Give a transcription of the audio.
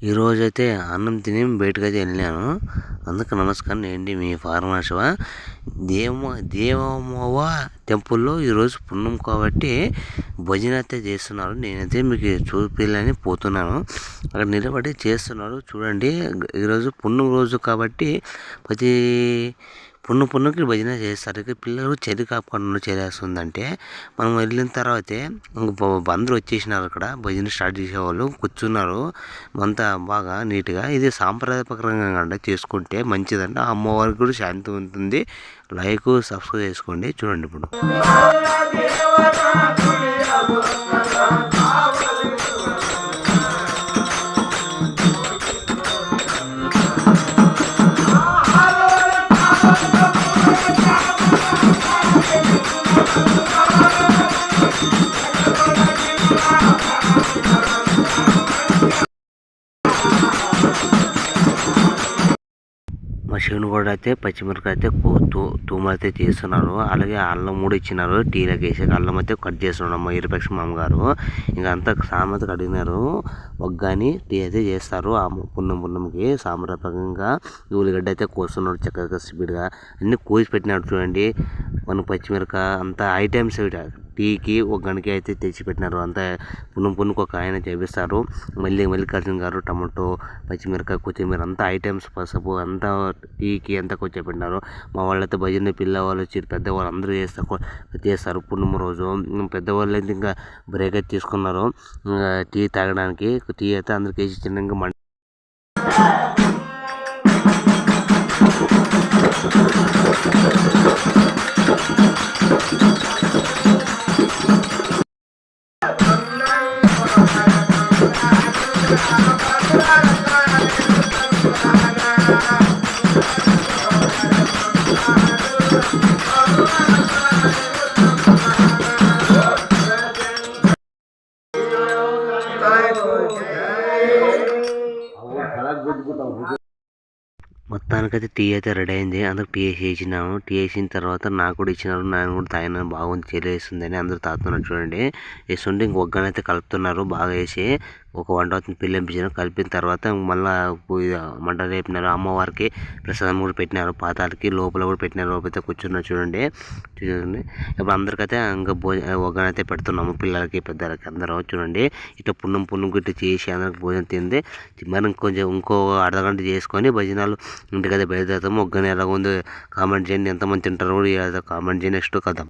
ఈరోజైతే అన్నం తిని బయటకైతే వెళ్ళాను. అందుకు నమస్కారం. ఏంటి మీ ఫార్మర్ శివ. దేవమ్మ టెంపుల్లో ఈరోజు పుణ్యం కాబట్టి భజన అయితే చేస్తున్నారు. నేనైతే మీకు చూపిల్లని పోతున్నాను. అక్కడ నిలబడి చేస్తున్నారు చూడండి. ఈరోజు పుణ్యం రోజు కాబట్టి ప్రతి పుణ్యంకి భజన చేస్తారు. పిల్లలు చలి కాకుండా చేస్తుందంటే మనం వెళ్ళిన తర్వాతే అందరూ వచ్చేసినారు. అక్కడ భజన స్టార్ట్ చేసేవాళ్ళు కూర్చున్నారు. అంతా బాగా నీట్గా. ఇది సాంప్రదాయపరంగా చేసుకుంటే మంచిదంట. అమ్మవారికి కూడా శాంతి ఉంటుంది. లైక్ సబ్స్క్రైబ్ చేసుకోండి. చూడండి ఇప్పుడు మా శివుని కూడా అయితే పచ్చిమిరపకాయ అయితే తూమైతే చేస్తున్నారు. అలాగే అల్లం కూడా ఇచ్చినారు. టీలోకి వేసి అల్లం అయితే కట్ చేస్తున్నాడు మా ఇరుపక్ష మామగారు. ఇంకా అంతా సామెత అడిగినారు. ఒగ్గాని టీ అయితే చేస్తారు. ఆ పుణ్యంకి సాంప్రదాయంగా ఉల్లిగడ్డ అయితే కోస్తున్నాడు చక్కగా స్పీడ్గా. అన్ని కోసి పెట్టినాడు చూడండి. మన పచ్చిమిరపకాయ అంతా ఐటమ్స్ టీకి ఒగ్గానికి అయితే తెచ్చిపెట్టినారు. అంతా పుణ్యంకి ఒక ఆయన చేపిస్తారు. మల్లికార్జున గారు టమాటో పచ్చిమిరపకాయ కొత్తిమీర అంతా ఐటమ్స్ పసుపు అంతా టీకి అంతా కూర్చోబెట్టినారు. మా వాళ్ళైతే భజన పిల్లవాళ్ళు వచ్చి పెద్దవాళ్ళు అందరూ చేస్తారు పుణ్యం రోజు. పెద్దవాళ్ళు అయితే ఇంకా బ్రేక్ అయితే తీసుకున్నారు టీ తాగడానికి. టీ అయితే అందరికి వేసి చిన్నగా మొత్తానికైతే టీ అయితే రెడీ అయింది. అందరికి టీ వేసినాము. టీ వేసిన తర్వాత నాకు కూడా ఇచ్చినారు. నేను కూడా తాగిన బాగుంది చెల్లేస్తుందని అందరూ తాగుతున్నారు చూడండి. వేస్తుంటే ఇంక ఒగ్గనైతే కలుపుతున్నారు బాగా వేసి. ఒక 1 అవుతుంది పిల్లింపించారు. కలిపిన తర్వాత మళ్ళీ మంట రేపినారు. అమ్మవారికి ప్రసాదం కూడా పెట్టినారు. పాతాలకి లోపల కూడా పెట్టినారు. లోపల కూర్చున్నారు చూడండి. ఇప్పుడు అందరికైతే ఇంకా ఒగ్గనైతే పెడుతున్నాము. పిల్లలకి పెద్దలకి అందరూ చూడండి. ఇట్లా పుణ్యం గిట్ట చేసి అందరికి భోజనం తింది. మరి ఇంకో అర్ధగంట చేసుకొని భజనాలు ఇంటికైతే బయలుదేరుతాము. ఒగ్గని ఎలా ఉందో కామెంట్ చేయండి. ఎంతమంది తింటారో కూడా కామెంట్ చేయండి. నెక్స్ట్ కథ.